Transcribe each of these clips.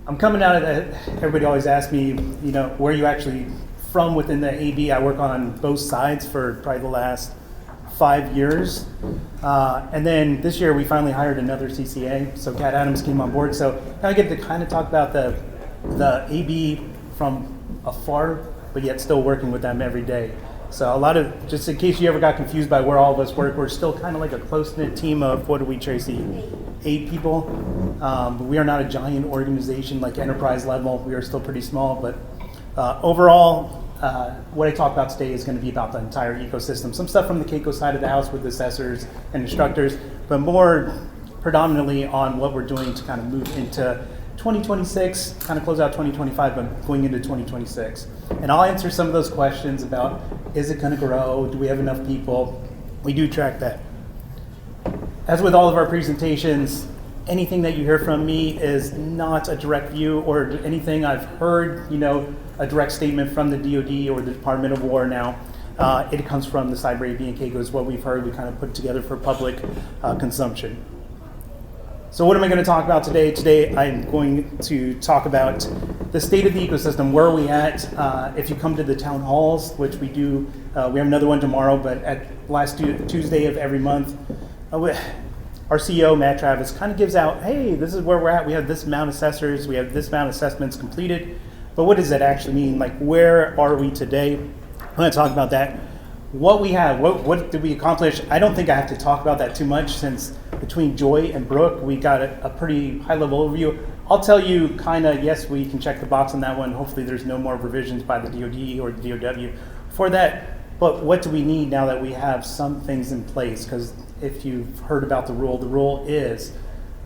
I'm coming out of that. Everybody always asks me, where are you actually from within the AB? I work on both sides for probably the last 5 years. And then this year we finally hired another CCA, so Kat Adams came on board. So now I get to kind of talk about the AB from afar, but yet still working with them every day. So a lot of, just in case you ever got confused by where all of us work, we're still kind of like a close-knit team of, what do we, Tracy? 8 people. But we are not a giant organization like enterprise level. We are still pretty small, but overall, what I talk about today is going to be about the entire ecosystem. Some stuff from the Keiko side of the house with assessors and instructors, but more predominantly on what we're doing to kind of move into 2026, kind of close out 2025, but going into 2026. And I'll answer some of those questions about, is it going to grow? Do we have enough people? We do track that. As with all of our presentations, anything that you hear from me is not a direct view or anything I've heard, a direct statement from the DoD or the Department of War now. It comes from the Cyber AB and Keiko is what we've heard. We kind of put together for public consumption. So what am I going to talk about today? Today I'm going to talk about the state of the ecosystem. Where are we at? If you come to the town halls, which we do, we have another one tomorrow, but at last Tuesday of every month, our CEO, Matt Travis, kind of gives out, hey, this is where we're at. We have this amount of assessors. We have this amount of assessments completed. But what does that actually mean? Like, where are we today? I'm going to talk about that. What we have, what did we accomplish? I don't think I have to talk about that too much since between Joy and Brooke, we got a pretty high-level overview. I'll tell you kind of, yes, we can check the box on that one. Hopefully there's no more revisions by the DoD or the DOW for that. But what do we need now that we have some things in place? Because if you've heard about the rule is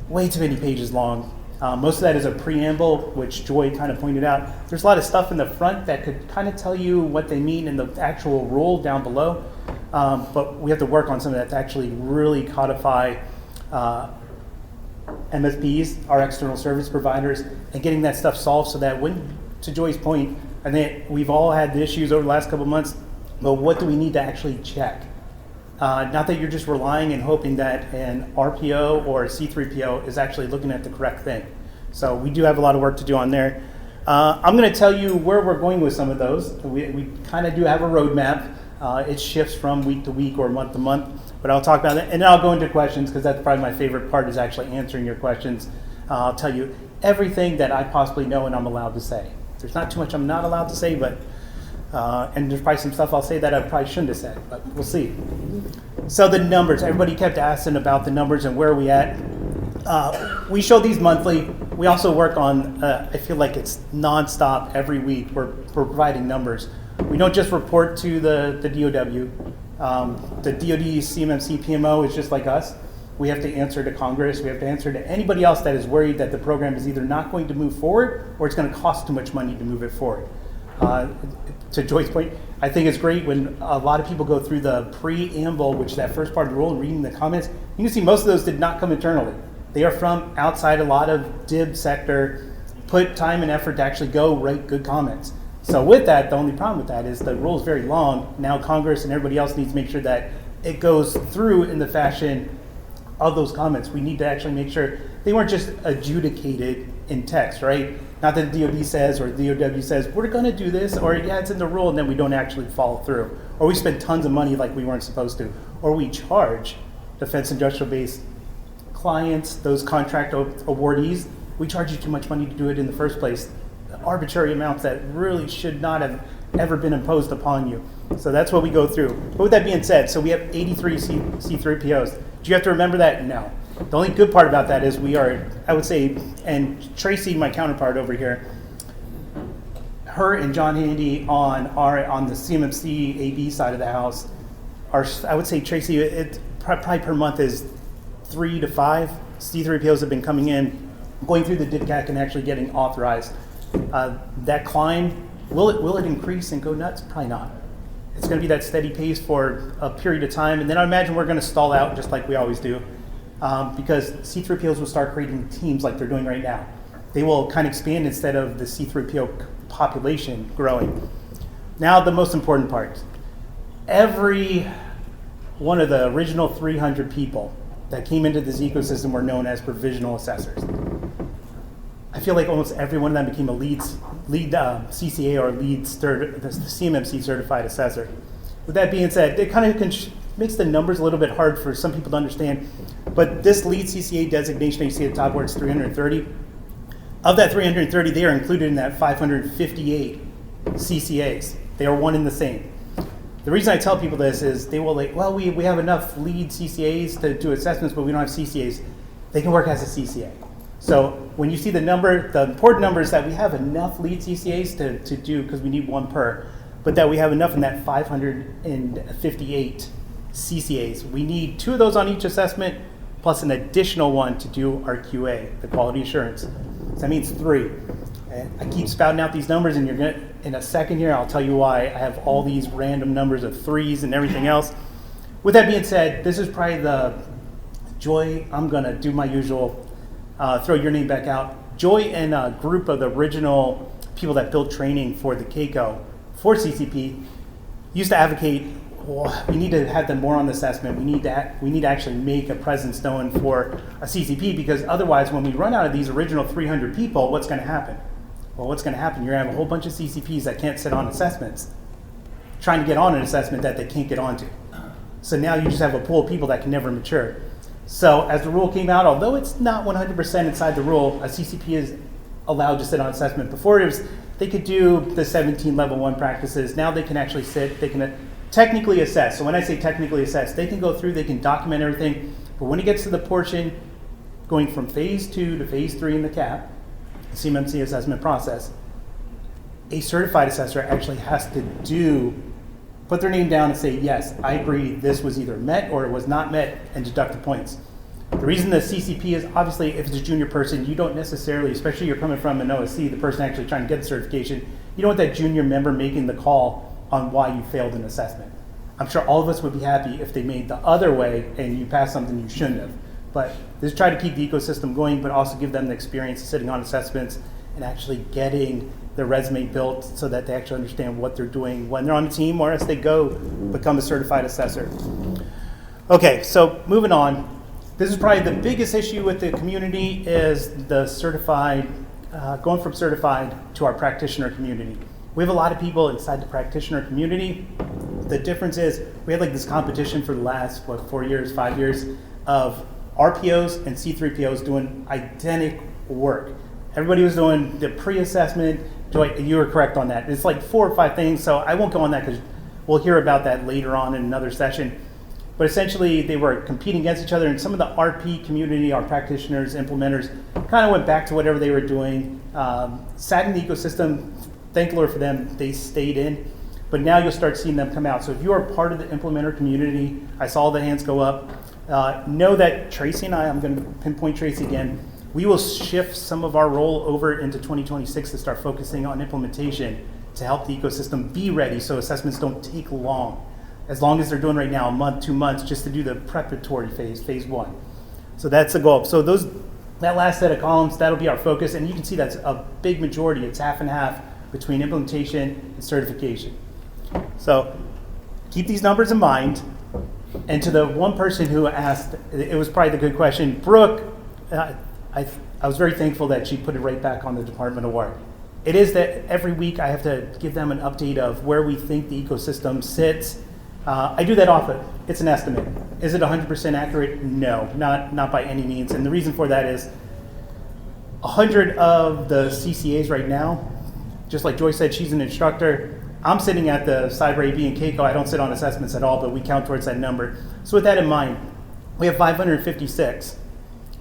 way too many pages long. Most of that is a preamble, which Joy kind of pointed out. There's a lot of stuff in the front that could kind of tell you what they mean in the actual rule down below. But we have to work on some of that to actually really codify MSPs, our external service providers, and getting that stuff solved so that when, to Joy's point, I think we've all had the issues over the last couple of months, but what do we need to actually check? Not that you're just relying and hoping that an RPO or a C3PAO is actually looking at the correct thing. So we do have a lot of work to do on there. I'm going to tell you where we're going with some of those. We kind of do have a roadmap. It shifts from week to week or month to month, but I'll talk about it. And then I'll go into questions because that's probably my favorite part is actually answering your questions. I'll tell you everything that I possibly know and I'm allowed to say. There's not too much I'm not allowed to say, but and there's probably some stuff I'll say that I probably shouldn't have said, but we'll see. So the numbers, everybody kept asking about the numbers and where are we at. We show these monthly. We also work on, I feel like it's nonstop every week. We're providing numbers. We don't just report to the DOW. The DoD CMMC PMO is just like us. We have to answer to Congress. We have to answer to anybody else that is worried that the program is either not going to move forward or it's going to cost too much money to move it forward. To Joy's point, I think it's great when a lot of people go through the preamble, which is that first part of the rule, and reading the comments. You can see most of those did not come internally. They are from outside a lot of DIB sector, put time and effort to actually go write good comments. So with that, the only problem with that is the rule is very long. Now Congress and everybody else needs to make sure that it goes through in the fashion of those comments. We need to actually make sure they weren't just adjudicated in text, right? Not that the DoD says or the DOW says, we're going to do this, or yeah, it's in the rule, and then we don't actually follow through. Or we spend tons of money like we weren't supposed to. Or we charge defense industrial base clients, those contract awardees, we charge you too much money to do it in the first place. Arbitrary amounts that really should not have ever been imposed upon you. So that's what we go through. But with that being said, so we have 83 C3PAOs. Do you have to remember that? No. The only good part about that is we are, I would say, and Tracy, my counterpart over here, her and John Handy on the CMMC AB side of the house, are, I would say, Tracy, it probably per month is 3 to 5 C3PAOs have been coming in, going through the DIPCAC and actually getting authorized. That climb, will it increase and go nuts? Probably not. It's going to be that steady pace for a period of time, and then I imagine we're going to stall out just like we always do. Because C3PAOs will start creating teams like they're doing right now. They will kind of expand instead of the C3PAO population growing. Now the most important part. Every one of the original 300 people that came into this ecosystem were known as provisional assessors. I feel like almost every one of them became a lead CCA or the CMMC certified assessor. With that being said, it kind of makes the numbers a little bit hard for some people to understand. But this lead CCA designation, you see at the top where it's 330. Of that 330, they are included in that 558 CCAs. They are one and the same. The reason I tell people this is they will like, well, we have enough lead CCAs to do assessments, but we don't have CCAs. They can work as a CCA. So when you see the number, the important number is that we have enough lead CCAs to do, because we need one per, but that we have enough in that 558 CCAs. We need 2 of those on each assessment, plus an additional one to do our QA, the quality assurance. So that means 3. And I keep spouting out these numbers, and you're gonna, in a second here, I'll tell you why I have all these random numbers of 3s and everything else. With that being said, this is probably the Joy. I'm gonna do my usual, throw your name back out. Joy and a group of the original people that built training for the CACO for CCP used to advocate, well, we need to have them more on the assessment. We need to actually make a presence known for a CCP, because otherwise, when we run out of these original 300 people, what's going to happen? Well, what's going to happen? You're going to have a whole bunch of CCPs that can't sit on assessments, trying to get on an assessment that they can't get onto. So now you just have a pool of people that can never mature. So as the rule came out, although it's not 100% inside the rule, a CCP is allowed to sit on assessment. Before it was, they could do the 17 level 1 practices. Now they can actually sit, they can technically assess. So when I say technically assess, they can go through, they can document everything. But when it gets to the portion going from phase 2 to phase 3 in the CAP, the CMMC assessment process, a certified assessor actually has to put their name down and say, yes, I agree, this was either met or it was not met, and deduct the points. The reason the CCP is, obviously, if it's a junior person, you don't necessarily, especially you're coming from an OSC, the person actually trying to get the certification, you don't want that junior member making the call on why you failed an assessment. I'm sure all of us would be happy if they made the other way and you passed something you shouldn't have. But just try to keep the ecosystem going, but also give them the experience of sitting on assessments and actually getting their resume built so that they actually understand what they're doing when they're on the team, or as they go become a certified assessor. Okay, so moving on. This is probably the biggest issue with the community, is the certified, going from certified to our practitioner community. We have a lot of people inside the practitioner community. The difference is we had like this competition for the last, 4 years, 5 years of RPOs and C3PAOs doing identical work. Everybody was doing the pre-assessment. Joy, you were correct on that. It's like 4 or 5 things, so I won't go on that because we'll hear about that later on in another session. But essentially, they were competing against each other, and some of the RP community, our practitioners, implementers, kind of went back to whatever they were doing, sat in the ecosystem. Thank the Lord for them, they stayed in. But now you'll start seeing them come out. So if you are part of the implementer community, I saw the hands go up. Know that Tracy and I'm going to pinpoint Tracy again, we will shift some of our role over into 2026 to start focusing on implementation to help the ecosystem be ready so assessments don't take long. As long as they're doing right now, a month, 2 months, just to do the preparatory phase, phase 1. So that's the goal. So that last set of columns, that'll be our focus. And you can see that's a big majority. It's half and half between implementation and certification. So keep these numbers in mind. And to the one person who asked, it was probably the good question, Brooke, I was very thankful that she put it right back on the department award. It is that every week I have to give them an update of where we think the ecosystem sits. I do that often. It's an estimate. Is it 100% accurate? No, not by any means. And the reason for that is 100 of the CCAs right now, just like Joy said, she's an instructor. I'm sitting at the Cyber AB and CACO. I don't sit on assessments at all, but we count towards that number. So with that in mind, we have 556,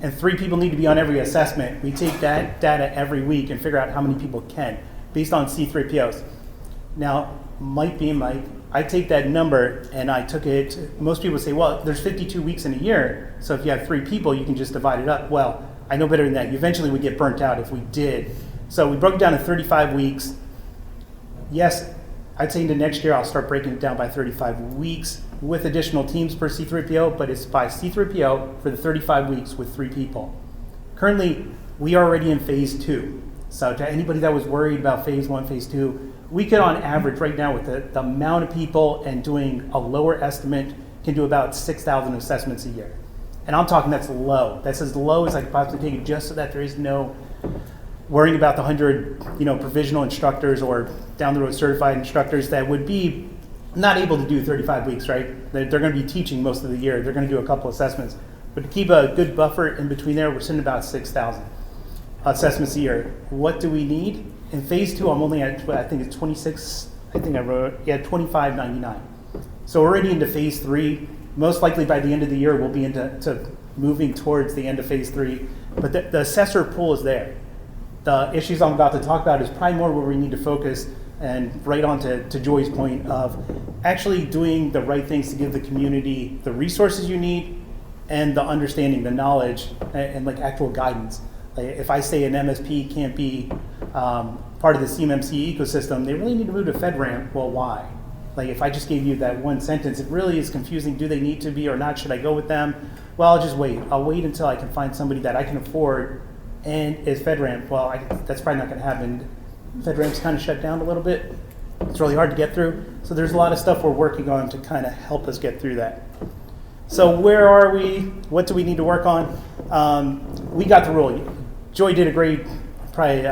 and 3 people need to be on every assessment. We take that data every week and figure out how many people can, based on C3PAOs. Now, I take that number and I took it, most people say, well, there's 52 weeks in a year, so if you have 3 people, you can just divide it up. Well, I know better than that. You eventually would get burnt out if we did. So we broke it down to 35 weeks. Yes, I'd say into next year, I'll start breaking it down by 35 weeks with additional teams per C3PAO, but it's by C3PAO for the 35 weeks with 3 people. Currently, we are already in phase 2. So to anybody that was worried about phase 1, phase 2, we could on average right now with the amount of people and doing a lower estimate can do about 6,000 assessments a year. And I'm talking that's low. That's as low as I could possibly take it just so that there is no worrying about the 100, provisional instructors or down the road certified instructors that would be not able to do 35 weeks, right? They're going to be teaching most of the year. They're going to do a couple assessments. But to keep a good buffer in between there, we're sitting about 6,000 assessments a year. What do we need? In phase 2, I'm only at, I think it's 26, I think I wrote, 2599. So we're already into phase 3. Most likely by the end of the year, we'll be into moving towards the end of phase 3. But the assessor pool is there. The issues I'm about to talk about is probably more where we need to focus, and right on to Joy's point of actually doing the right things to give the community the resources you need and the understanding, the knowledge, and like actual guidance. Like if I say an MSP can't be part of the CMMC ecosystem, they really need to move to FedRAMP. Well, why? Like if I just gave you that one sentence, it really is confusing. Do they need to be or not? Should I go with them? Well, I'll just wait. I'll wait until I can find somebody that I can afford and is FedRAMP. Well, that's probably not going to happen. FedRAMP's kind of shut down a little bit. It's really hard to get through. So there's a lot of stuff we're working on to kind of help us get through that. So where are we? What do we need to work on? We got the rule. Joy did a great probably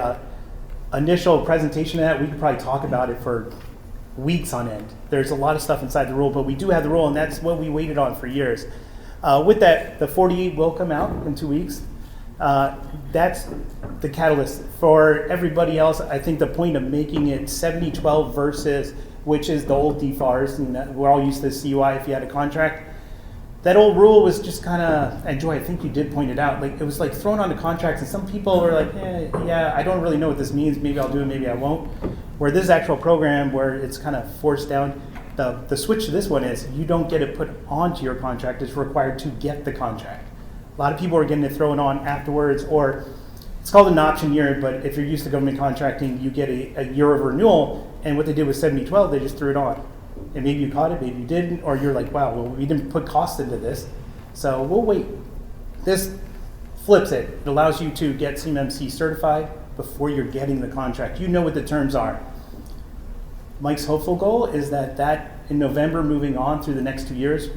initial presentation of that. We could probably talk about it for weeks on end. There's a lot of stuff inside the rule, but we do have the rule, and that's what we waited on for years. With that, the 48 will come out in 2 weeks. That's the catalyst. For everybody else, I think the point of making it 70-12 versus, which is the old DFARS, and we're all used to CUI if you had a contract. That old rule was just kind of, and Joy, I think you did point it out, like it was like thrown onto contracts, and some people were like, yeah, I don't really know what this means. Maybe I'll do it, maybe I won't. Where this actual program, where it's kind of forced down, the switch to this one is you don't get it put onto your contract. It's required to get the contract. A lot of people are getting it thrown on afterwards, or it's called an option year, but if you're used to government contracting, you get a year of renewal, and what they did with 70-12, they just threw it on. And maybe you caught it, maybe you didn't, or you're like, wow, well, we didn't put cost into this, so we'll wait. This flips it. It allows you to get CMMC certified before you're getting the contract. You know what the terms are. Mike's hopeful goal is that in November, moving on through the next 2 years,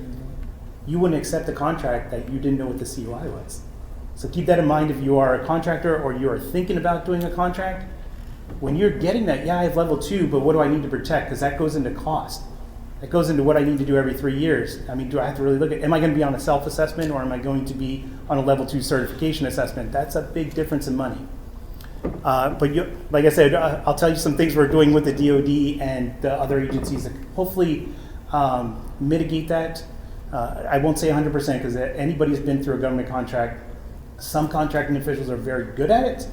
you wouldn't accept a contract that you didn't know what the CUI was. So keep that in mind if you are a contractor or you are thinking about doing a contract. When you're getting that, I have level 2, but what do I need to protect? Because that goes into cost. That goes into what I need to do every 3 years. I mean, do I have to really look at, am I going to be on a self-assessment or am I going to be on a level 2 certification assessment? That's a big difference in money. But like I said, I'll tell you some things we're doing with the DoD and the other agencies to hopefully mitigate that. I won't say 100% because anybody who's been through a government contract, some contracting officials are very good at it.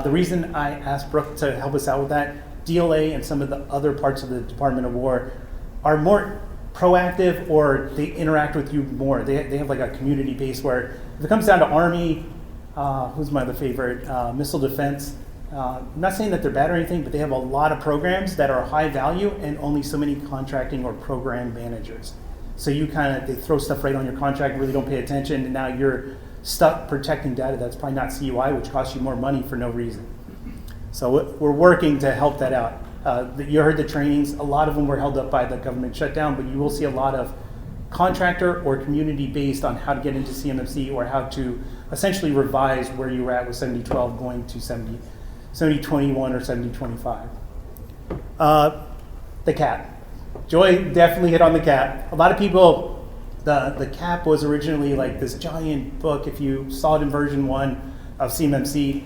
The reason I asked Brooke to help us out with that, DLA and some of the other parts of the Department of War are more proactive, or they interact with you more. They have like a community base where if it comes down to Army, who's my other favorite, missile defense. I'm not saying that they're bad or anything, but they have a lot of programs that are high value and only so many contracting or program managers. So they throw stuff right on your contract, really don't pay attention, and now you're stuck protecting data that's probably not CUI, which costs you more money for no reason. So we're working to help that out. You heard the trainings, a lot of them were held up by the government shutdown, but you will see a lot of contractor or community based on how to get into CMMC or how to essentially revise where you were at with 70-12 going to 70-21 or 70-25. The cap. Joy definitely hit on the cap. A lot of people, the cap was originally like this giant book. If you saw it in version 1 of CMMC,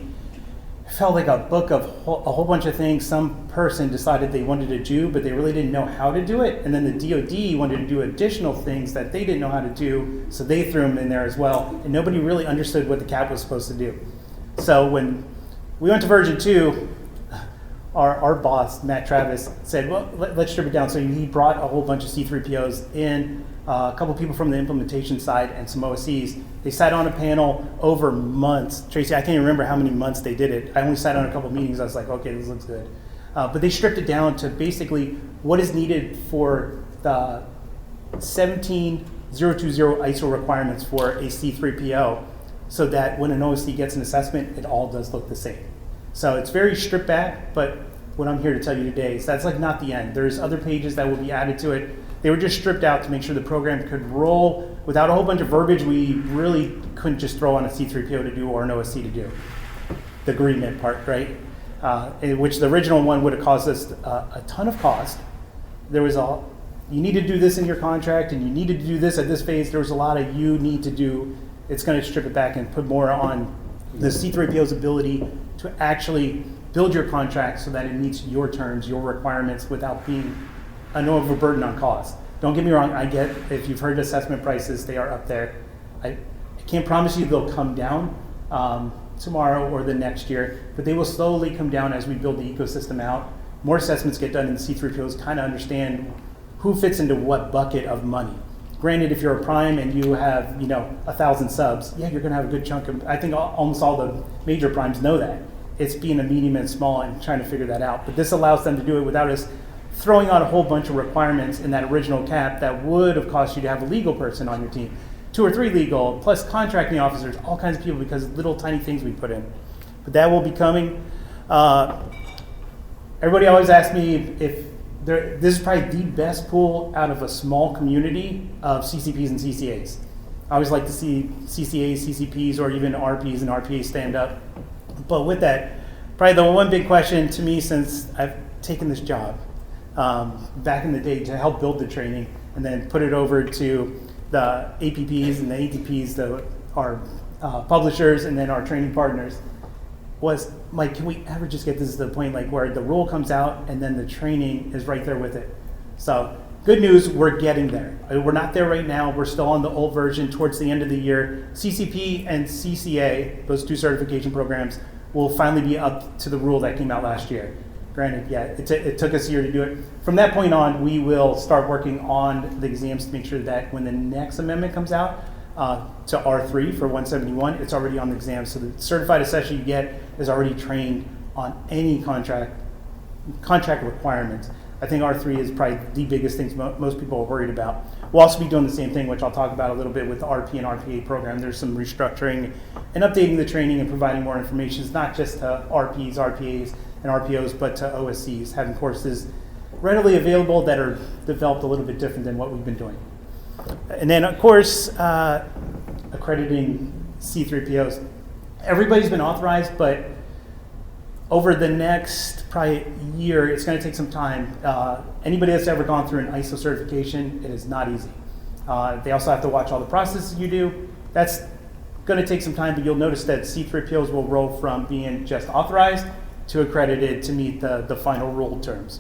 it felt like a book of a whole bunch of things some person decided they wanted to do, but they really didn't know how to do it. And then the DoD wanted to do additional things that they didn't know how to do, so they threw them in there as well. And nobody really understood what the cap was supposed to do. So when we went to version 2, our boss, Matt Travis, said, well, let's strip it down. So he brought a whole bunch of C3PAOs in, a couple people from the implementation side and some OSCs. They sat on a panel over months. Tracy, I can't even remember how many months they did it. I only sat on a couple meetings. I was like, okay, this looks good. But they stripped it down to basically what is needed for the 17020 ISO requirements for a C3PAO, so that when an OSC gets an assessment, it all does look the same. So it's very stripped back, but what I'm here to tell you today is that's like not the end. There's other pages that will be added to it. They were just stripped out to make sure the program could roll without a whole bunch of verbiage we really couldn't just throw on a C3PO to do or an OSC to do. the agreement part, right? In which the original one would have caused us a ton of cost. There was you need to do this in your contract, and you needed to do this at this phase. There was a lot of you need to do. It's going to strip it back and put more on the C3PAO's ability to actually build your contract so that it meets your terms, your requirements, without being an overburden on cost. Don't get me wrong, I get, if you've heard assessment prices, they are up there. I can't promise you they'll come down tomorrow or the next year, but they will slowly come down as we build the ecosystem out. More assessments get done, and the C3PAOs kind of understand who fits into what bucket of money. Granted, if you're a prime and you have 1,000 subs, yeah, you're going to have a good chunk of. I think almost all the major primes know that. It's being a medium and small and trying to figure that out. But this allows them to do it without us throwing out a whole bunch of requirements in that original cap that would have cost you to have a legal person on your team, 2 or 3 legal, plus contracting officers, all kinds of people, because little tiny things we put in. But that will be coming. Everybody always asks me if this is probably the best pool out of a small community of CCPs and CCAs. I always like to see CCAs, CCPs, or even RPs and RPAs stand up. But with that, probably the one big question to me since I've taken this job back in the day to help build the training and then put it over to the APPs and the ATPs, our publishers, and then our training partners, was, Mike, can we ever just get this to the point where the rule comes out and then the training is right there with it? So good news, we're getting there. We're not there right now. We're still on the old version. Towards the end of the year, CCP and CCA, those 2 certification programs, will finally be up to the rule that came out last year. Granted, yeah, it took us a year to do it. From that point on, we will start working on the exams to make sure that when the next amendment comes out to R3 for 171, it's already on the exam. So the certified assessor you get is already trained on any contract requirements. I think R3 is probably the biggest thing most people are worried about. We'll also be doing the same thing, which I'll talk about a little bit with the RP and RPA program. There's some restructuring and updating the training and providing more information. It's not just to RPs, RPAs, and RPOs, but to OSCs, having courses readily available that are developed a little bit different than what we've been doing. And then, of course, accrediting C3PAOs. Everybody's been authorized, but over the next probably year, it's going to take some time. Anybody that's ever gone through an ISO certification, it is not easy. They also have to watch all the processes you do. That's going to take some time, but you'll notice that C3PAOs will roll from being just authorized to accredited to meet the final rule terms.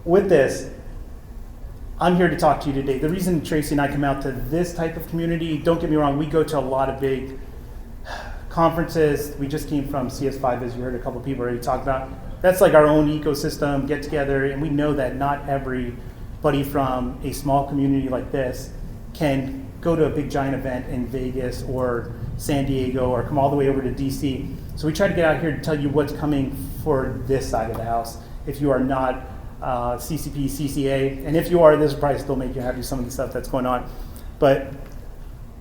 With this, I'm here to talk to you today. The reason Tracy and I come out to this type of community, don't get me wrong, we go to a lot of big conferences. We just came from CS5, as you heard a couple people already talk about. That's like our own ecosystem, get together, and we know that not everybody from a small community like this can go to a big giant event in Vegas or San Diego or come all the way over to DC. So we try to get out here to tell you what's coming for this side of the house. If you are not CCP, CCA, and if you are, this will probably still make you happy, some of the stuff that's going on. But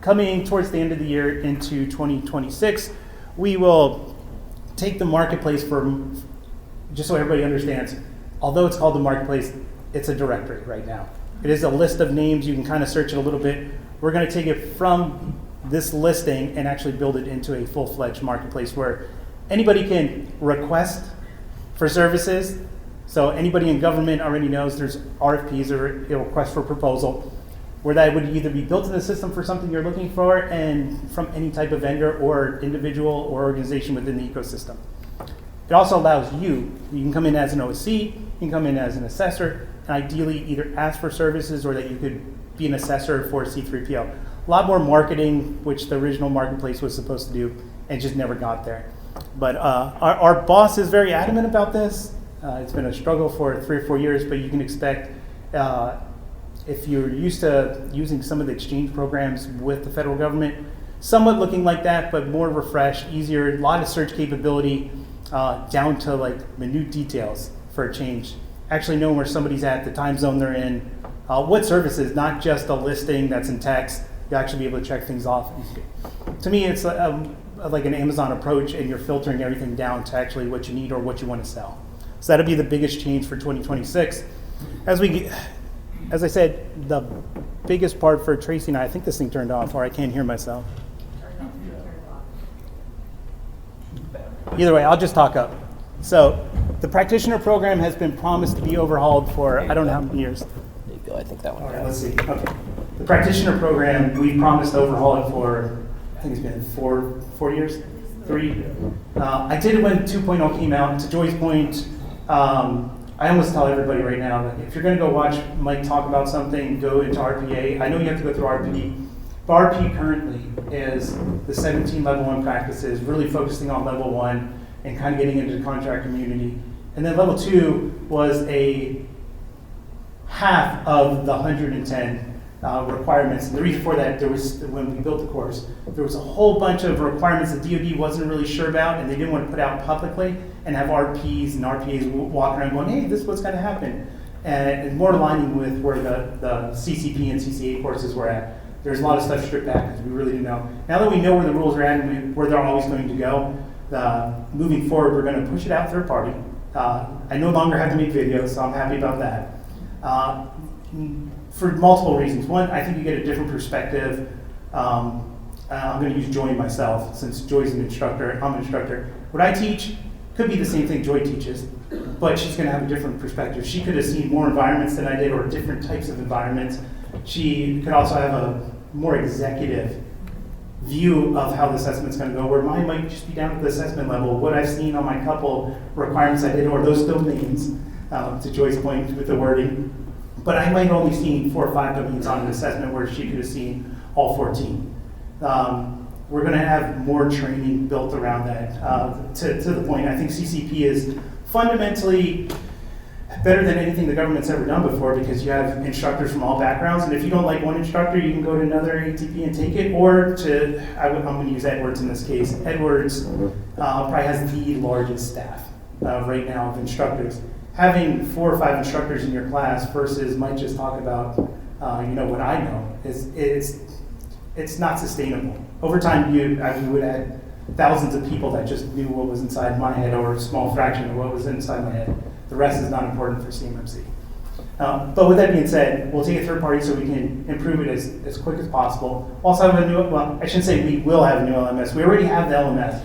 coming towards the end of the year into 2026, we will take the marketplace for, just so everybody understands, although it's called the marketplace, it's a directory right now. It is a list of names. You can kind of search it a little bit. We're going to take it from this listing and actually build it into a full-fledged marketplace where anybody can request for services. So anybody in government already knows there's RFPs, or a request for proposal, where that would either be built in the system for something you're looking for and from any type of vendor or individual or organization within the ecosystem. It also allows you can come in as an OSC, you can come in as an assessor, and ideally either ask for services or that you could be an assessor for C3PAO. A lot more marketing, which the original marketplace was supposed to do, and just never got there. But our boss is very adamant about this. It's been a struggle for 3 or 4 years, but you can expect, if you're used to using some of the exchange programs with the federal government, somewhat looking like that, but more refreshed, easier, a lot of search capability, down to like minute details for a change. Actually knowing where somebody's at, the time zone they're in, what services, not just a listing that's in text. You'll actually be able to check things off. To me, it's like an Amazon approach, and you're filtering everything down to actually what you need or what you want to sell. So that'll be the biggest change for 2026. As I said, the biggest part for Tracy and I think this thing turned off, or I can't hear myself. Either way, I'll just talk up. So the practitioner program has been promised to be overhauled for I don't know how many years. There you go. I think that one. All right, let's see. Okay. The practitioner program, we promised to overhaul it for, I think it's been four years, 3. I did it when 2.0 came out. To Joy's point, I almost tell everybody right now that if you're going to go watch Mike talk about something, go into RPA. I know you have to go through RP, but RP currently is the 17 level 1 practices, really focusing on level 1 and kind of getting into the contract community. And then level 2 was a half of the 110 requirements. And the reason for that, there was, when we built the course, there was a whole bunch of requirements that DoD wasn't really sure about and they didn't want to put out publicly and have RPs and RPAs walking around going, hey, this is what's going to happen. And more aligning with where the CCP and CCA courses were at. There's a lot of stuff stripped back because we really didn't know. Now that we know where the rules are at and where they're always going to go, moving forward, we're going to push it out third party. I no longer have to make videos, so I'm happy about that. For multiple reasons. One, I think you get a different perspective. I'm going to use Joy myself, since Joy's an instructor, I'm an instructor. What I teach could be the same thing Joy teaches, but she's going to have a different perspective. She could have seen more environments than I did, or different types of environments. She could also have a more executive view of how the assessment's going to go, where mine might just be down to the assessment level. What I've seen on my couple requirements I did, or those domains, to Joy's point with the wording, but I might only seen 4 or 5 domains on an assessment where she could have seen all 14. We're going to have more training built around that. To the point, I think CCP is fundamentally better than anything the government's ever done before, because you have instructors from all backgrounds, and if you don't like one instructor, you can go to another ATP and take it, or I'm going to use Edwards in this case. Edwards probably has the largest staff right now of instructors. Having 4 or 5 instructors in your class versus might just talk about, what I know, it's not sustainable. Over time, you would add thousands of people that just knew what was inside my head, or a small fraction of what was inside my head. The rest is not important for CMMC. But with that being said, we'll take a third party so we can improve it as quick as possible. Also have a new, well, I shouldn't say we will have a new LMS. We already have the LMS.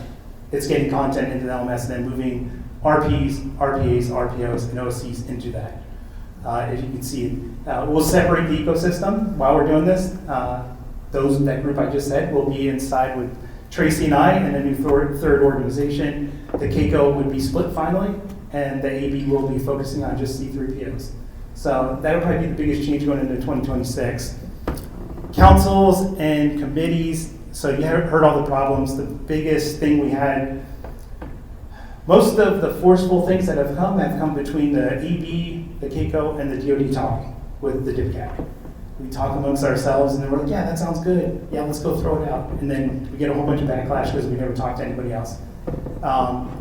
It's getting content into the LMS and then moving RPs, RPAs, RPOs, and OCs into that. If you can see, we'll separate the ecosystem while we're doing this. That group I just said will be inside with Tracy and I, and a new third organization. The CACO would be split finally, and the AB will be focusing on just C3PAOs. So that'll probably be the biggest change going into 2026. Councils and committees, so you heard all the problems. The biggest thing we had, most of the forceful things that have come between the AB, the CACO, and the DoD talking with the DIPCAC. We talk amongst ourselves, and then we're like, yeah, that sounds good. Yeah, let's go throw it out. And then we get a whole bunch of backlash because we never talked to anybody else.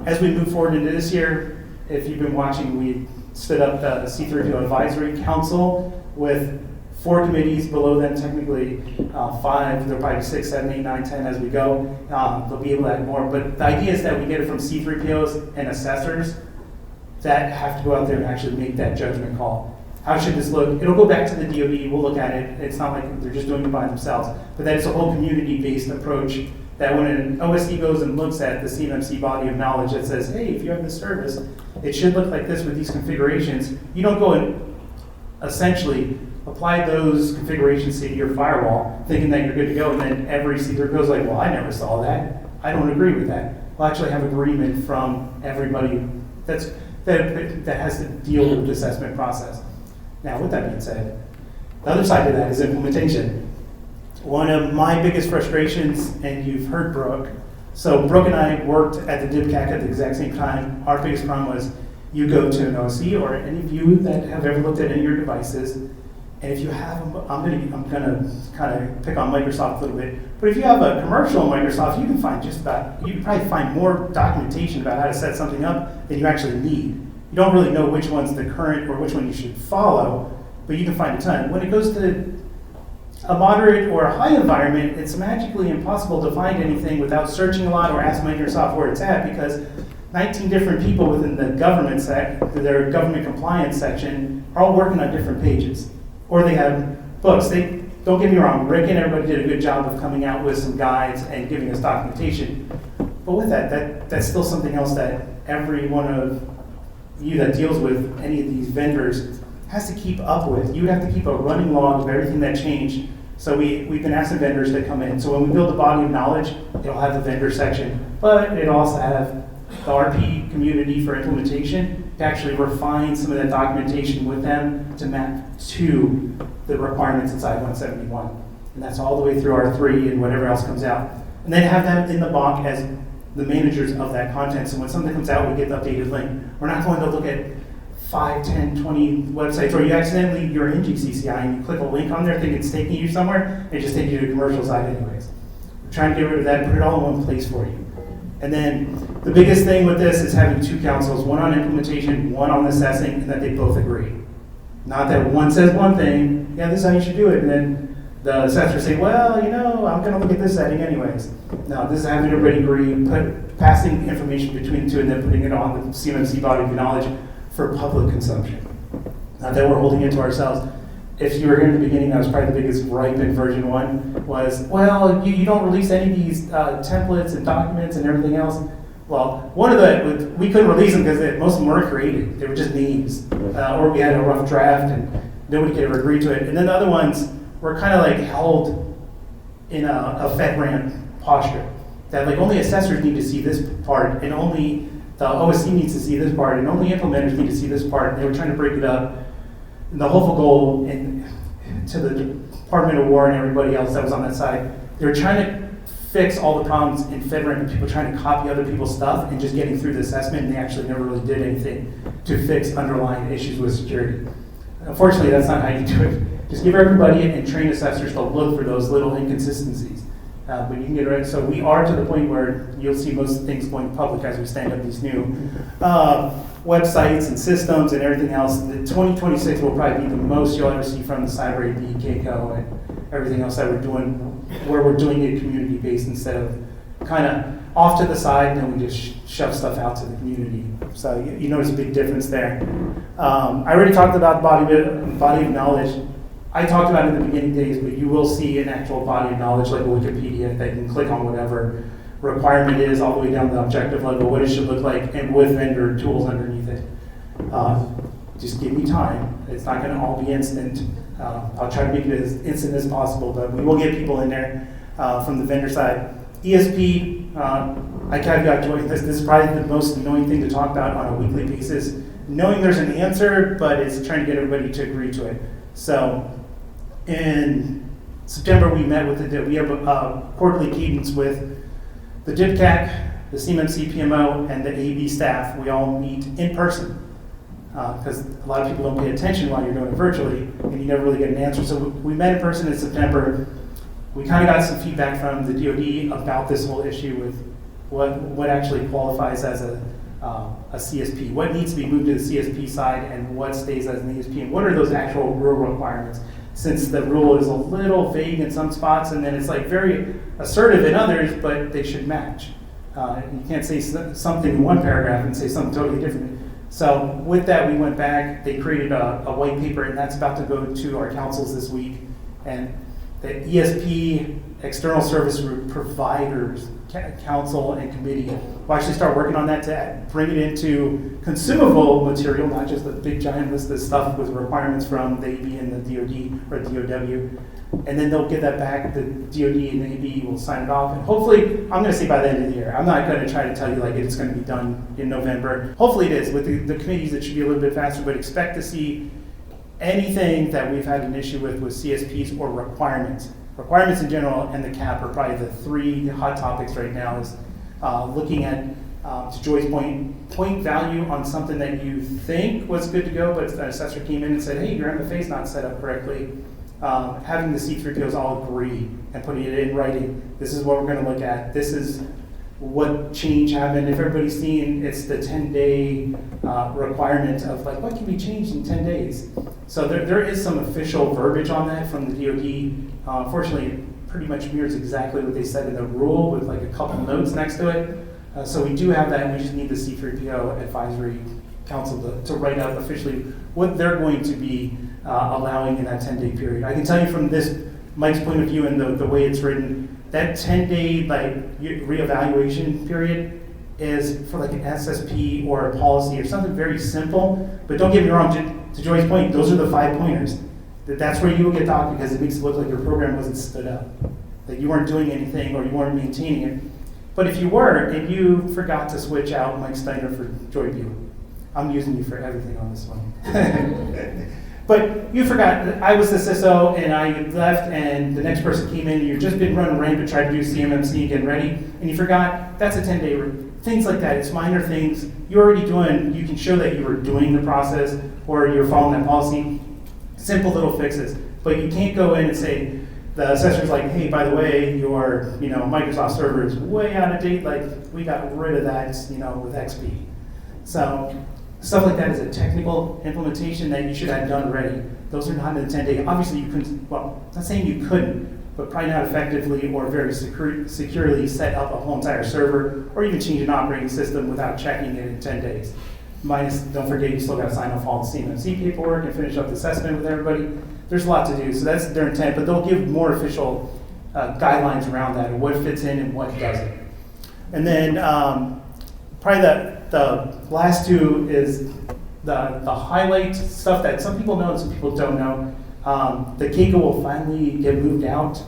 As we move forward into this year, if you've been watching, we stood up the C3PAO Advisory Council with 4 committees below them, technically 5. There'll probably be 6, 7, 8, 9, 10 as we go. They'll be able to add more. But the idea is that we get it from C3PAOs and assessors that have to go out there and actually make that judgment call. How should this look? It'll go back to the DoD. We'll look at it. It's not like they're just doing it by themselves, but that it's a whole community-based approach that when an OSD goes and looks at the CMMC body of knowledge that says, hey, if you have this service, it should look like this with these configurations. You don't go and essentially apply those configurations to your firewall thinking that you're good to go, and then every C3 goes like, well, I never saw that. I don't agree with that. We'll actually have agreement from everybody that has to deal with the assessment process. Now, with that being said, the other side of that is implementation. One of my biggest frustrations, and you've heard Brooke, so Brooke and I worked at the DIPCAC at the exact same time. Our biggest problem was you go to an OC, or any of you that have ever looked at any of your devices, and if you have, I'm gonna kind of pick on Microsoft a little bit, but if you have a commercial Microsoft, you can find you can probably find more documentation about how to set something up than you actually need. You don't really know which one's the current or which one you should follow, but you can find a ton. When it goes to a moderate or a high environment, it's magically impossible to find anything without searching a lot or ask Microsoft where it's at, because 19 different people within the government their government compliance section are all working on different pages. Or they have books. Don't get me wrong, Rick and everybody did a good job of coming out with some guides and giving us documentation. But with that's still something else that every one of you that deals with any of these vendors has to keep up with. You have to keep a running log of everything that changed. So we've been asking vendors to come in. So when we build a body of knowledge, it'll have the vendor section, but it'll also have the RP community for implementation to actually refine some of that documentation with them to map to the requirements inside 171. And that's all the way through R3 and whatever else comes out. And then have them in the BOC as the managers of that content. So when something comes out, we get the updated link. We're not going to look at 5, 10, 20 websites, or you accidentally, you're in GCCI and you click a link on there thinking it's taking you somewhere, and it just takes you to the commercial side anyways. We're trying to get rid of that and put it all in one place for you. And then the biggest thing with this is having two councils, one on implementation, one on assessing, and that they both agree. Not that one says one thing, yeah, this is how you should do it, and then the assessors say, well, I'm going to look at this setting anyways. No, this is having everybody agree, passing information between the two, and then putting it on the CMMC body of knowledge for public consumption. Not that we're holding it to ourselves. If you were here in the beginning, that was probably the biggest gripe in version 1 was, well, you don't release any of these templates and documents and everything else. Well, we couldn't release them because most of them weren't created. They were just names. Or we had a rough draft and nobody could ever agree to it. And then the other ones were kind of like held in a FedRAMP posture. That like only assessors need to see this part and only the OSC needs to see this part, and only implementers need to see this part. They were trying to break it up. And the hopeful goal to the Department of War and everybody else that was on that side, they were trying to fix all the problems in FedRAMP and people trying to copy other people's stuff and just getting through the assessment, and they actually never really did anything to fix underlying issues with security. Unfortunately, that's not how you do it. Just give everybody and train assessors to look for those little inconsistencies. But you can get rid. So we are to the point where you'll see most things going public as we stand up these new websites and systems and everything else. The 2026 will probably be the most you'll ever see from the Cyber AD, KCO, and everything else that we're doing, where we're doing it community-based instead of kind of off to the side and then we just shove stuff out to the community. So you notice a big difference there. I already talked about body of knowledge. I talked about it in the beginning days, but you will see an actual body of knowledge like a Wikipedia that you can click on whatever requirement is all the way down to the objective level, what it should look like, and with vendor tools underneath it. Just give me time. It's not going to all be instant. I'll try to make it as instant as possible, but we will get people in there from the vendor side. ESP, I caveat join this. This is probably the most annoying thing to talk about on a weekly basis. Knowing there's an answer, but it's trying to get everybody to agree to it. So in September, we met with we have a quarterly cadence with the DIPCAC, the CMMC PMO, and the AB staff. We all meet in person because a lot of people don't pay attention while you're doing it virtually, and you never really get an answer. So we met in person in September. We kind of got some feedback from the DoD about this whole issue with what actually qualifies as a CSP, what needs to be moved to the CSP side, and what stays as an ESP, and what are those actual rule requirements, since the rule is a little vague in some spots, and then it's like very assertive in others, but they should match. You can't say something in one paragraph and say something totally different. So with that, we went back, they created a white paper, and that's about to go to our councils this week, and the ESP, External Service Providers Council and Committee will actually start working on that to bring it into consumable material, not just a big giant list of stuff with requirements from the AB and the DoD or DOW. And then they'll get that back, the DoD and the AB will sign it off, and hopefully, I'm going to say by the end of the year. I'm not going to try to tell you like it's going to be done in November. Hopefully it is. With the committees, it should be a little bit faster, but expect to see anything that we've had an issue with CSPs or requirements. Requirements in general and the cap are probably the three hot topics right now, is looking at, to Joy's point value on something that you think was good to go, but an assessor came in and said, hey, your MFA is not set up correctly. Having the C3PAOs all agree and putting it in writing, this is what we're going to look at, this is what change happened. If everybody's seen, it's the 10-day requirement of like what can be changed in 10 days. So there is some official verbiage on that from the DoD. Unfortunately, it pretty much mirrors exactly what they said in the rule with like a couple notes next to it. So we do have that, and we just need the C3PAO Advisory Council to write out officially what they're going to be allowing in that 10-day period. I can tell you from this Mike's point of view and the way it's written, that 10-day reevaluation period is for like an SSP or a policy or something very simple. But don't get me wrong, to Joy's point, those are the 5 pointers. That's where you will get docked because it makes it look like your program wasn't stood up, that you weren't doing anything or you weren't maintaining it. But if you were and you forgot to switch out Mike Snyder for Joy Buell, I'm using you for everything on this one. But you forgot that I was the CISO and I left and the next person came in and you've just been running rampant trying to do CMMC and get ready, and you forgot, that's a 10-day things like that. It's minor things you're already doing. You can show that you were doing the process or you're following that policy. Simple little fixes. But you can't go in and say, the assessor's like, hey, by the way, your Microsoft server is way out of date. Like, we got rid of that, with XP. So stuff like that is a technical implementation that you should have done already. Those are not in the 10-day. Obviously, you couldn't. Well, not saying you couldn't, but probably not effectively or very securely set up a whole entire server or even change an operating system without checking it in 10 days. Minus, don't forget, you still got to sign off all the CMMC paperwork and finish up the assessment with everybody. There's a lot to do, so that's their intent, but they'll give more official guidelines around that and what fits in and what doesn't. And then probably the last two is the highlight stuff that some people know and some people don't know. The CACO will finally get moved out.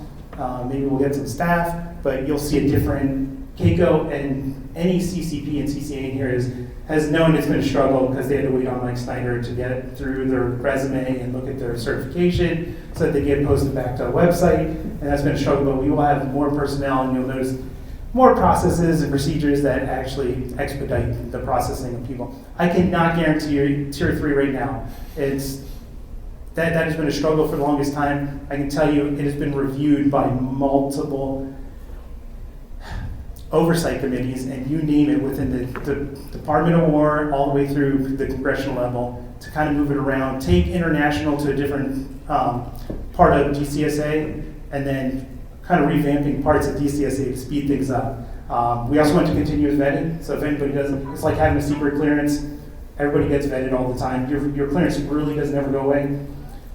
Maybe we'll get some staff, but you'll see a different CACO, and any CCP and CCA in here has known it's been a struggle because they had to wait on Mike Snyder to get through their resume and look at their certification so that they get posted back to a website, and that's been a struggle, but we will have more personnel, and you'll notice more processes and procedures that actually expedite the processing of people. I cannot guarantee you Tier 3 right now. That has been a struggle for the longest time. I can tell you it has been reviewed by multiple oversight committees, and you name it, within the Department of War all the way through the congressional level, to kind of move it around, take international to a different part of DCSA, and then kind of revamping parts of DCSA to speed things up. We also went to continuous vetting, so if anybody doesn't, it's like having a secret clearance. Everybody gets vetted all the time. Your clearance really doesn't ever go away.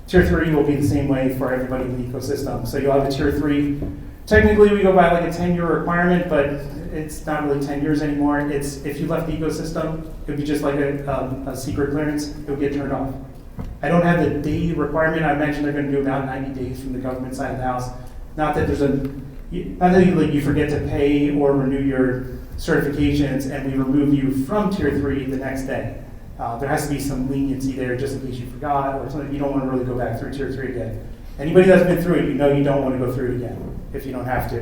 Tier 3 will be the same way for everybody in the ecosystem. So you'll have a Tier 3. Technically, we go by like a 10-year requirement, but it's not really 10 years anymore. It's if you left the ecosystem, it would be just like a secret clearance. It would get turned off. I don't have the day requirement. I imagine they're going to do about 90 days from the government side of the house. Not that you forget to pay or renew your certifications and we remove you from Tier 3 the next day. There has to be some leniency there just in case you forgot or something. You don't want to really go back through Tier 3 again. Anybody that's been through it, you know you don't want to go through it again if you don't have to.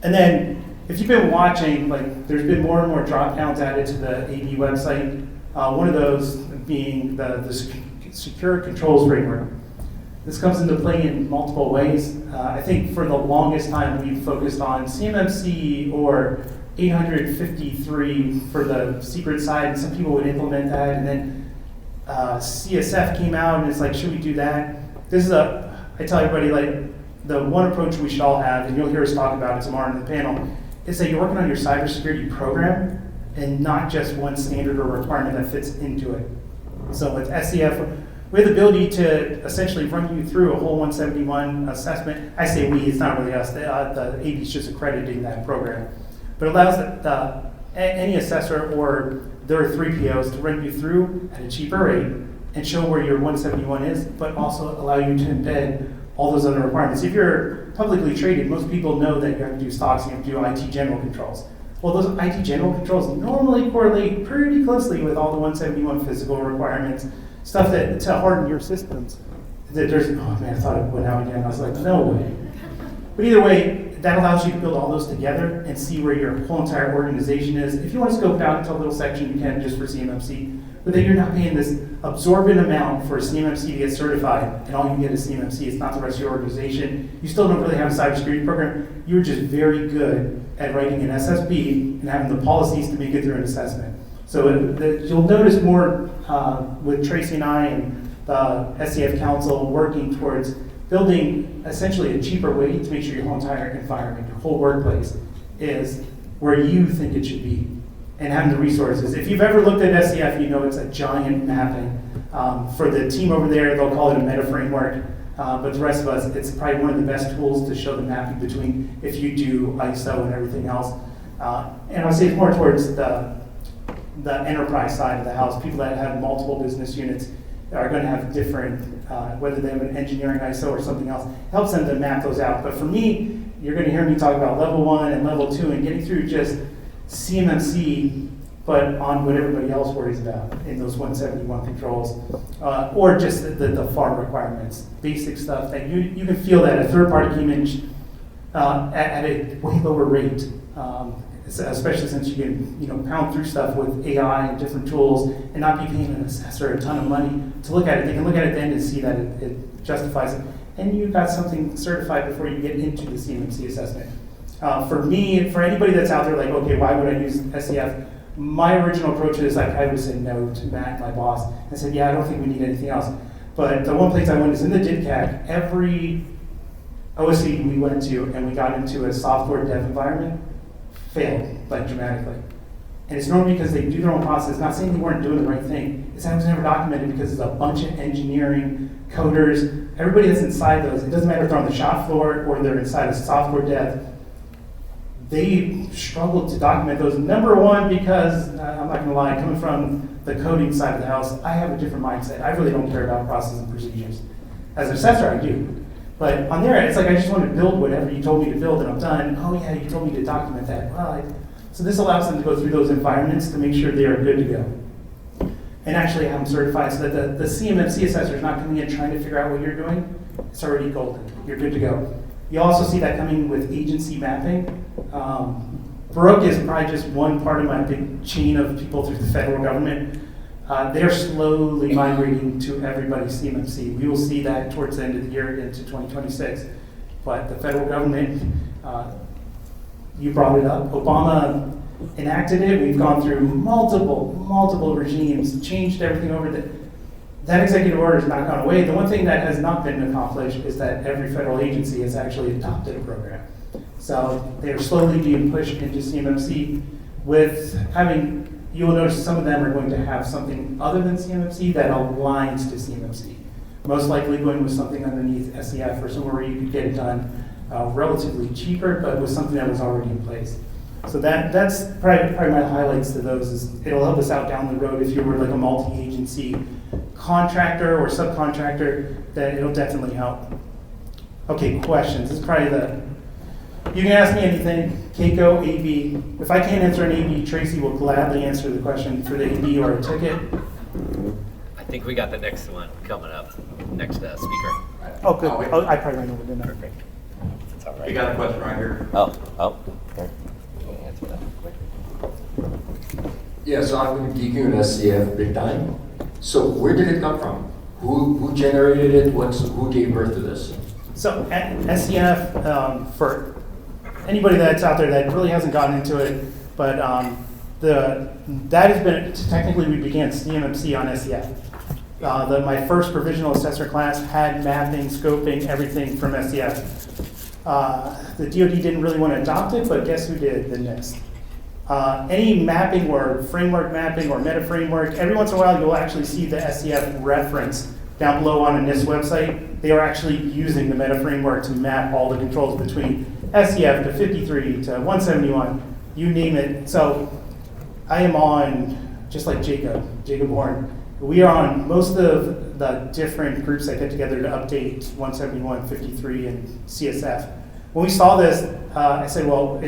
And then if you've been watching, there's been more and more drop downs added to the AD website. One of those being the secure controls framework. This comes into play in multiple ways. I think for the longest time we've focused on CMMC or 853 for the secret side, and some people would implement that, and then CSF came out and it's like, should we do that? I tell everybody, the one approach we should all have, and you'll hear us talk about it tomorrow in the panel, is that you're working on your cybersecurity program and not just one standard or requirement that fits into it. So with SCF, we have the ability to essentially run you through a whole 171 assessment. I say we, it's not really us, the AD is just accrediting that program. But it allows any assessor or their 3PAOs to run you through at a cheaper rate and show where your 171 is, but also allow you to embed all those other requirements. If you're publicly traded, most people know that you have to do stocks, you have to do IT general controls. Well, those IT general controls normally correlate pretty closely with all the 171 physical requirements, stuff that to harden your systems. There's, oh man, I thought it went out again. I was like, no way. But either way, that allows you to build all those together and see where your whole entire organization is. If you want to scope it out into a little section, you can just for CMMC. But then you're not paying this absorbent amount for CMMC to get certified, and all you get is CMMC. It's not the rest of your organization. You still don't really have a cybersecurity program. You're just very good at writing an SSP and having the policies to make it through an assessment. So you'll notice more with Tracy and I and the SCF Council working towards building essentially a cheaper way to make sure your whole entire environment, your whole workplace is where you think it should be, and having the resources. If you've ever looked at SCF, you know it's a giant mapping. For the team over there, they'll call it a meta framework. But the rest of us, it's probably one of the best tools to show the mapping between if you do ISO and everything else. And I would say it's more towards the enterprise side of the house. People that have multiple business units are going to have different, whether they have an engineering ISO or something else, helps them to map those out. But for me, you're going to hear me talk about level 1 and level 2 and getting through just CMMC, but on what everybody else worries about in those 171 controls, or just the farm requirements, basic stuff that you can feel that a third party came in at a way lower rate, especially since you can pound through stuff with AI and different tools and not be paying an assessor a ton of money to look at it. They can look at it then and see that it justifies it. And you've got something certified before you get into the CMMC assessment. For me, for anybody that's out there like, okay, why would I use SCF? My original approach is I would say no to Matt, my boss, and said, yeah, I don't think we need anything else. But the one place I went is in the DIDCAC. Every OSC we went to and we got into a software dev environment failed like dramatically. And it's normally because they do their own process, not saying they weren't doing the right thing. It's that it was never documented because it's a bunch of engineering, coders, everybody that's inside those. It doesn't matter if they're on the shop floor or they're inside a software dev. They struggled to document those. Number one, because I'm not gonna lie, coming from the coding side of the house, I have a different mindset. I really don't care about process and procedures. As an assessor, I do. But on their end, it's like I just want to build whatever you told me to build and I'm done. Oh yeah, you told me to document that. Well, so this allows them to go through those environments to make sure they are good to go. And actually have them certified so that the CMMC assessor is not coming in trying to figure out what you're doing. It's already golden. You're good to go. You also see that coming with agency mapping. Brooke is probably just one part of my big chain of people through the federal government. They're slowly migrating to everybody's CMMC. We will see that towards the end of the year into 2026. But the federal government, you brought it up. Obama enacted it. We've gone through multiple regimes, changed everything over. That executive order has not gone away. The one thing that has not been accomplished is that every federal agency has actually adopted a program. So they're slowly being pushed into CMMC with having, you will notice some of them are going to have something other than CMMC that aligns to CMMC. Most likely going with something underneath SEF or somewhere where you could get it done relatively cheaper, but with something that was already in place. So that's probably my highlights to those is it'll help us out down the road if you were like a multi-agency contractor or subcontractor, then it'll definitely help. Okay, questions. This is probably you can ask me anything, Keiko, AB. If I can't answer an AB, Tracy will gladly answer the question for the AB or a ticket. I think we got the next one coming up, next speaker. Oh, good. Oh, I probably ran over, didn't I? Perfect. That's all right. We got a question right here. Oh, okay. We'll answer that quick. Yeah, so I've been geeking on SCF big time. So where did it come from? Who generated it? Who gave birth to this? So SCF, for anybody that's out there that really hasn't gotten into it, but that has been, technically we began CMMC on SCF. My first provisional assessor class had mapping, scoping, everything from SCF. The DoD didn't really want to adopt it, but guess who did? The NIST. Any mapping or framework mapping or meta framework, every once in a while you'll actually see the SCF reference down below on a NIST website. They are actually using the meta framework to map all the controls between SCF to 53 to 171, you name it. So I am on, just like Jacob Horn, we are on most of the different groups that get together to update 171, 53, and CSF. When we saw this, I said, well,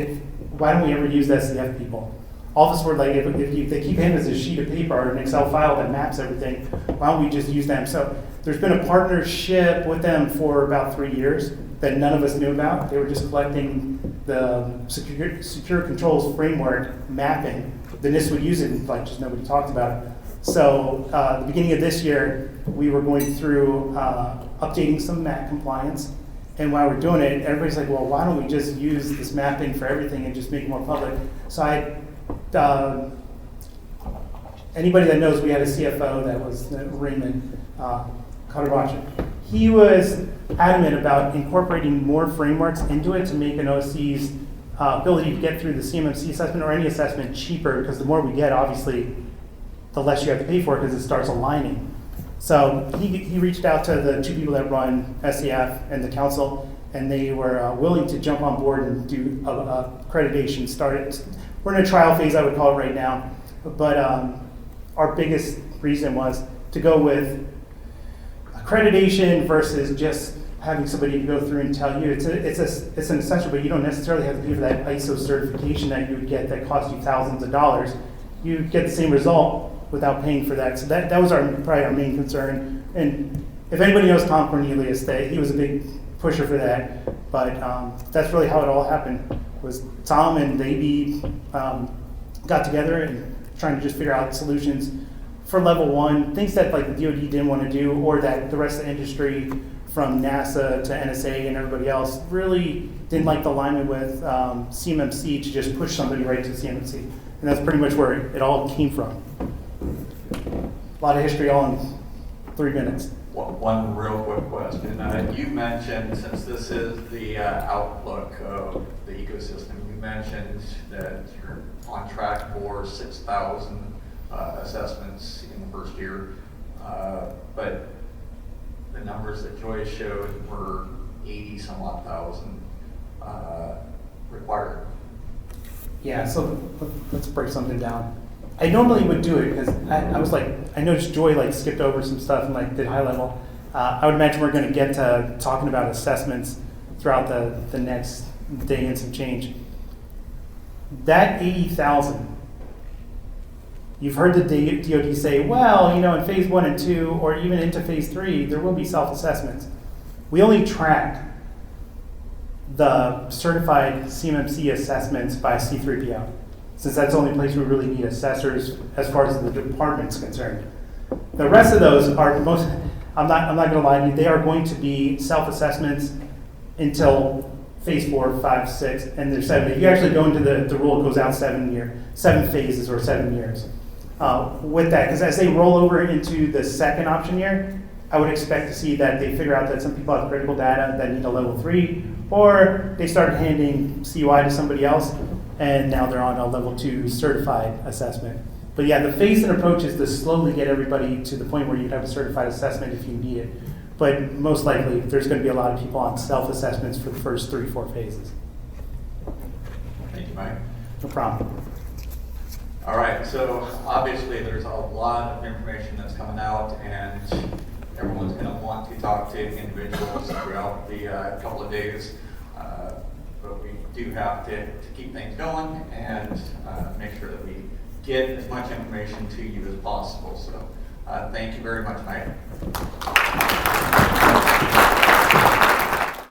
why don't we ever use SCF people? All of us were like, if they keep handing us a sheet of paper or an Excel file that maps everything, why don't we just use them? So there's been a partnership with them for about 3 years that none of us knew about. They were just collecting the secure controls framework mapping. The NIST would use it, like just nobody talked about it. So the beginning of this year, we were going through updating some MAC compliance. And while we're doing it, everybody's like, well, why don't we just use this mapping for everything and just make it more public? So anybody that knows, we had a CFO that was Raymond Caravaggio. He was adamant about incorporating more frameworks into it to make an OSC's ability to get through the CMMC assessment or any assessment cheaper, because the more we get, obviously, the less you have to pay for it because it starts aligning. So he reached out to the two people that run SCF and the council, and they were willing to jump on board and do accreditation. We're in a trial phase, I would call it right now, but our biggest reason was to go with accreditation versus just having somebody to go through and tell you it's an essential, but you don't necessarily have to pay for that ISO certification that you would get that cost you thousands of dollars. You get the same result without paying for that. So that was probably our main concern. And if anybody knows Tom Cornelius, he was a big pusher for that. But that's really how it all happened. Was Tom and the AB got together and trying to just figure out solutions for level 1, things that like the DoD didn't want to do, or that the rest of the industry, from NASA to NSA and everybody else, really didn't like the alignment with CMMC to just push somebody right to CMMC. And that's pretty much where it all came from. A lot of history all in 3 minutes. Well, one real quick question. You mentioned, since this is the outlook of the ecosystem, you mentioned that you're on track for 6,000 assessments in the first year. But the numbers that Joy showed were 80 some odd thousand required. Yeah, so let's break something down. I normally would do it because I was like, I noticed Joy like skipped over some stuff and like did high level. I would imagine we're going to get to talking about assessments throughout the next day and some change. That 80,000, you've heard the DoD say, well, in phase 1 and 2, or even into phase 3, there will be self-assessments. We only track the certified CMMC assessments by C3PAO, since that's the only place we really need assessors as far as the department's concerned. The rest of those are I'm not going to lie to you, they are going to be self-assessments until phase 4, 5, 6, and there's 7. If you actually go into the rule, it goes out 7 phases or 7 years. With that, because as they roll over into the second option year, I would expect to see that they figure out that some people have critical data that need a level 3, or they start handing CUI to somebody else, and now they're on a level 2 certified assessment. But yeah, the phased approach is to slowly get everybody to the point where you have a certified assessment if you need it. But most likely, there's going to be a lot of people on self-assessments for the first 3-4 phases. Thank you, Mike. No problem. All right, so obviously there's a lot of information that's coming out, and everyone's going to want to talk to individuals throughout the couple of days. But we do have to keep things going and make sure that we get as much information to you as possible. So thank you very much, Mike.